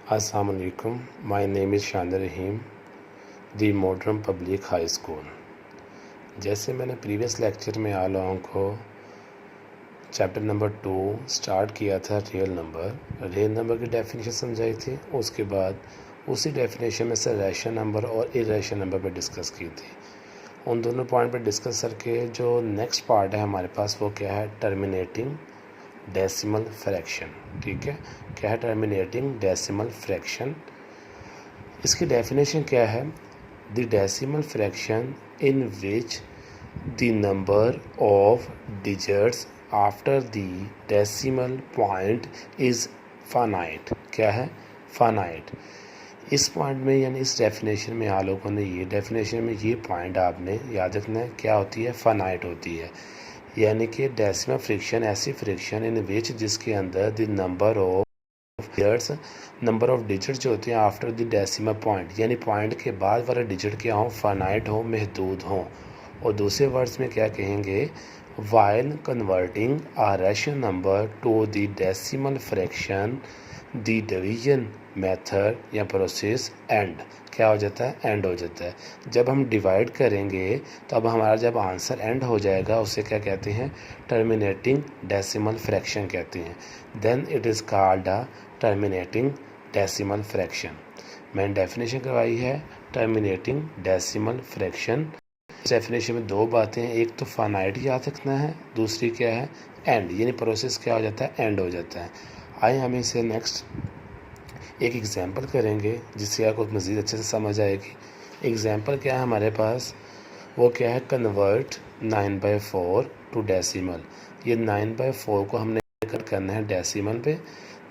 Assalamu alaikum. My name is Shandir Rahim, the modern public high school. जैसे मैंने previous lecture में आप लोगों को चैप्टर नंबर 2 स्टार्ट किया था रियल नंबर की डेफिनेशन समझाई थी। उसके बाद उसी डेफिनेशन में से रैशनल नंबर और इरेशनल नंबर पे डिस्कस की थी। उन दोनों पॉइंट पे डिस्कस करके जो नेक्स्ट पार्ट है हमारे पास वो क्या है, टर्मिनेटिंग डेसिमल फ्रैक्शन। ठीक है, क्या है टर्मिनेटिंग डेसिमल फ्रैक्शन। इसकी डेफिनेशन क्या है, the decimal fraction in which the number of digits after the decimal point is finite. क्या है, फाइनाइट। इस पॉइंट में यानी इस डेफिनेशन में आप लोगों ने ये डेफिनेशन में ये पॉइंट आपने याद रखना है, क्या होती है, फाइनाइट होती है। यानी कि डेसिमल फ्रैक्शन ऐसी फ्रैक्शन इन विच जिसके अंदर द नंबर ऑफ डिजिट जो होते हैं आफ्टर द डेसिमल पॉइंट, यानी पॉइंट के बाद वाला डिजिट क्या हो, फाइनाइट हो, महदूद हो। और दूसरे वर्ड्स में क्या कहेंगे, while converting a rational number two the decimal fraction the division method या प्रोसेस एंड क्या हो जाता है, एंड हो जाता है। जब हम डिवाइड करेंगे तो अब हमारा जब आंसर एंड हो जाएगा उसे क्या कहते हैं, टर्मिनेटिंग डेसिमल फ्रैक्शन कहते हैं। Then it is called a terminating decimal fraction. मैंने डेफिनेशन करवाई है टर्मिनेटिंग डेसिमल फ्रैक्शन। इस डेफिनेशन में दो बातें हैं, एक तो फाइनाइट याद रखना है, दूसरी क्या है, एंड, यानी प्रोसेस क्या हो जाता है, एंड हो जाता है। आइए हम इसे नेक्स्ट एक एग्जांपल करेंगे जिससे आपको मज़ीद अच्छे से समझ आएगी। एग्जांपल क्या है हमारे पास, वो क्या है, कन्वर्ट 9/4 टू डेसिमल। ये 9/4 को हमने करना है डेसिमल पे।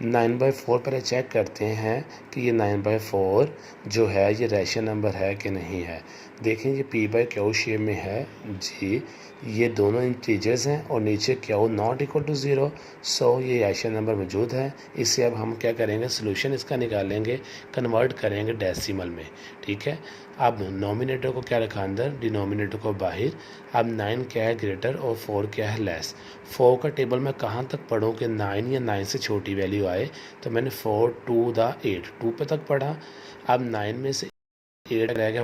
9/4 पहले चेक करते हैं कि ये 9/4 जो है ये रैशनल नंबर है कि नहीं है। देखें ये P/Q शेप में है जी, ये दोनों इंटीजर्स हैं और नीचे Q नॉट इक्वल टू 0, सो ये रैशनल नंबर मौजूद है। इससे अब हम क्या करेंगे, सोल्यूशन इसका निकालेंगे, कन्वर्ट करेंगे डेसिमल में। ठीक है, अब नॉमिनेटर को क्या रखा अंदर, डिनोमिनेटर को बाहर। अब 9 क्या है ग्रेटर और 4 क्या है लेस। 4 का टेबल मैं कहाँ तक पढ़ूँ कि 9 या 9 से छोटी वैल्यू आए, तो मैंने 4 टू द 8 2 पे तक पढ़ा। अब 9 में से 8 रह गया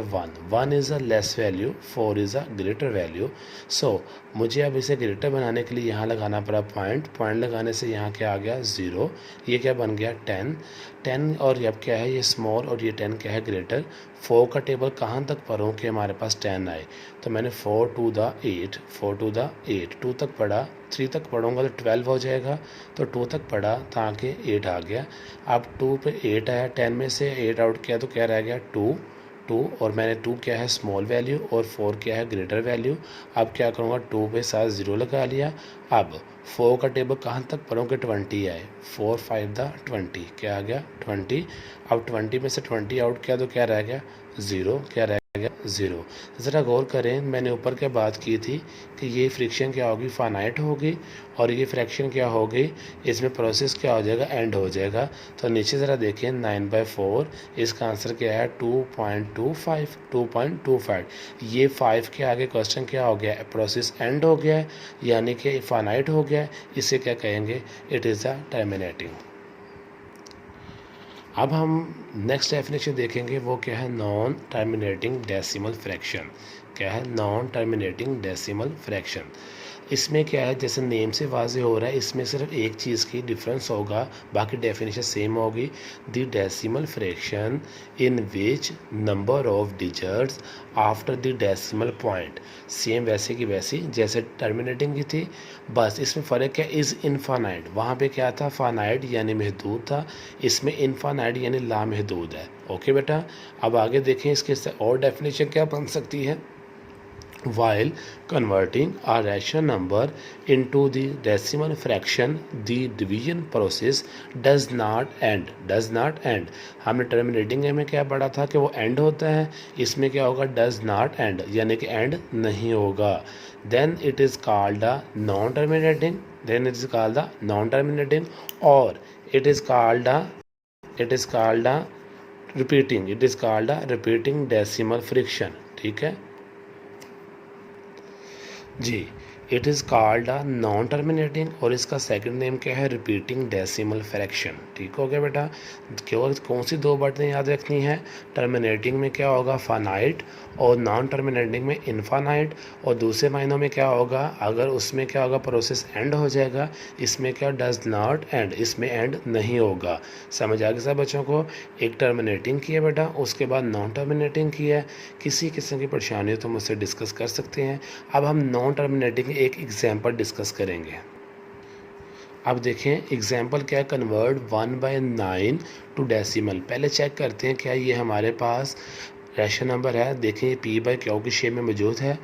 1 is a less value, 4 is a greater value. So मुझे अब इसे ग्रेटर बनाने के लिए यहाँ लगाना पड़ा पॉइंट लगाने से यहाँ क्या आ गया 0, ये क्या बन गया 10 और अब क्या है ये स्मॉल और ये 10 क्या है ग्रेटर। 4 का टेबल कहाँ तक पढ़ूँ कि हमारे पास 10 आए, तो मैंने 4 टू द 8 2 तक पढ़ा, 3 तक पढ़ूँगा तो 12 हो जाएगा, तो 2 तक पढ़ा ताकि 8 आ गया। अब 2 पे 8 आया, 10 में से 8 आउट किया तो क्या रह गया 2 और मैंने 2 क्या है स्मॉल वैल्यू और 4 क्या है ग्रेटर वैल्यू। अब क्या करूँगा 2 पे साथ 0 लगा लिया। अब 4 का टेबल कहाँ तक पढ़ोगे 20 आए, 4 5 द 20 क्या आ गया 20। अब 20 में से 20 आउट किया तो क्या रह गया 0, क्या रह गया 0। ज़रा गौर करें, मैंने ऊपर क्या बात की थी कि ये फ्रिक्शन क्या होगी, फाइनाइट होगी, और ये फ्रैक्शन क्या होगी, इसमें प्रोसेस क्या हो जाएगा, एंड हो जाएगा। तो नीचे ज़रा देखें 9/4, इसका आंसर क्या है 2.25। ये 5 के आगे क्वेश्चन क्या हो गया, प्रोसेस एंड हो गया है, यानी कि फाइनाइट हो गया है। इसे क्या कहेंगे, इट इज़ अ टर्मिनेटिंग। अब हम नेक्स्ट डेफिनेशन देखेंगे, वो क्या है, नॉन टर्मिनेटिंग डेसिमल फ्रैक्शन। क्या है, नॉन टर्मिनेटिंग डेसिमल फ्रैक्शन। इसमें क्या है, जैसे नेम से वाजे हो रहा है, इसमें सिर्फ एक चीज़ की डिफरेंस होगा, बाकी डेफिनेशन सेम होगी। The decimal fraction in which number of digits after the decimal point, same वैसे की वैसी जैसे टर्मिनेटिंग की थी, बस इसमें फ़र्क क्या, इज़ इनफानाइट। वहाँ पे क्या था, फानाइट यानी महदूद था, इसमें इनफानाइट यानी लामहदूद है। ओके बेटा, अब आगे देखें इसके और डेफिनेशन क्या बन सकती है। While converting a rational number into the decimal fraction, the division process does not end. हमने टर्मिनेटिंग में क्या पढ़ा था कि वो एंड होता है, इसमें क्या होगा does not end, यानी कि एंड नहीं होगा। Then it is called a non-terminating, or it is called a repeating decimal friction। ठीक है जी, it is called a non terminating, और इसका सेकंड नेम क्या है, रिपीटिंग डेसिमल फ्रैक्शन। ठीक हो गया बेटा। क्यों, कौन सी दो बातें याद रखनी है, टर्मिनेटिंग में क्या होगा फानाइट, और नॉन टर्मिनेटिंग में इनफानाइट। और दूसरे मायनों में क्या होगा, अगर उसमें क्या होगा प्रोसेस एंड हो जाएगा, इसमें क्या डज नॉट एंड, इसमें एंड नहीं होगा। समझ आ गया सब बच्चों को। एक टर्मिनेटिंग की है बेटा, उसके बाद नॉन टर्मिनेटिंग की है। किसी किस्म की परेशानी हो तो मुझसे डिस्कस कर सकते हैं। अब हम नॉन टर्मिनेटिंग एक एग्जांपल डिस्कस करेंगे। अब देखें एग्जांपल क्या है, कन्वर्ट 1/9 टू डेसिमल। पहले चेक करते हैं क्या ये हमारे पास रैशनल नंबर है। देखें ये p/q की शेप में मौजूद है,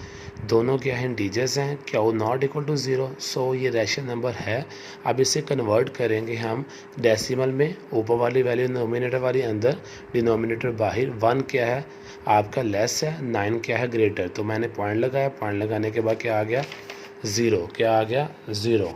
दोनों क्या है इंटीजर्स हैं, q नॉट इक्वल टू 0, सो ये रैशनल नंबर है। अब इसे कन्वर्ट करेंगे हम डेसिमल में, ऊपर वाली वैल्यू नोमिनेटर वाली अंदर, डिनोमिनेटर बाहर। 1 क्या है आपका लेस है, 9 क्या है ग्रेटर। तो मैंने पॉइंट लगाया, पॉइंट लगाने के बाद क्या आ गया 0, क्या आ गया 0।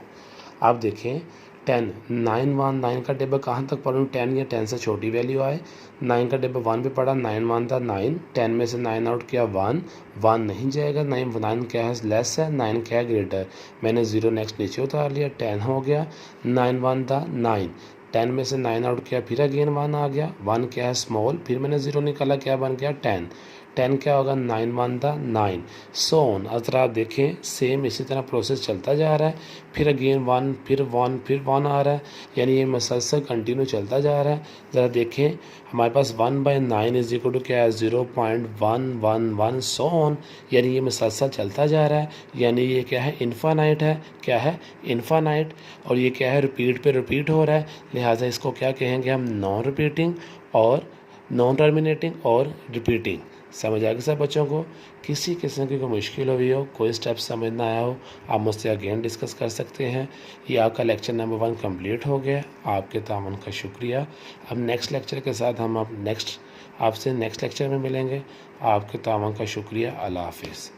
आप देखें 10, 9 1 9 का टेबल कहाँ तक पढ़ूँ, 10 या 10 से छोटी वैल्यू आए। 9 का टेबल 1 पे पढ़ा, 9 1 था 9, 10 में से 9 आउट किया 1, 1 नहीं जाएगा, 9 क्या है लेस है, 9 क्या है ग्रेटर। मैंने 0 नेक्स्ट नीचे उतार लिया, 10 हो गया, 9 1 था 9, 10 में से 9 आउट किया, फिर अगेन 1 आ गया, 1 क्या है स्मॉल, फिर मैंने 0 निकाला, क्या बन गया 10, 10 क्या होगा 9 1 था 9, सो ऑन। अगर आप देखें सेम इसी तरह प्रोसेस चलता जा रहा है, फिर अगेन 1, फिर 1, फिर 1 आ रहा है, यानी ये मसलसल कंटिन्यू चलता जा रहा है। ज़रा देखें हमारे पास 1/9 इज इक्वल टू क्या है 0.111, सो ऑन, यानी ये मसलसल चलता जा रहा है, यानी ये क्या है इन्फानाइट है, क्या है इन्फानाइट। और ये क्या है रिपीट पे रिपीट हो रहा है, लिहाजा इसको क्या कहेंगे हम नॉन रिपीटिंग और नॉन टर्मिनेटिंग और रिपीटिंग। समझ आ गया सब बच्चों को। किसी किस्म की कोई मुश्किल हुई हो, कोई स्टेप समझ ना आया हो, आप मुझसे अगेन डिस्कस कर सकते हैं। ये आपका लेक्चर नंबर 1 कंप्लीट हो गया। आपके तामन का शुक्रिया। अब नेक्स्ट लेक्चर के साथ हम आपसे नेक्स्ट लेक्चर में मिलेंगे। आपके तामन का शुक्रिया। अल्लाह हाफिज़।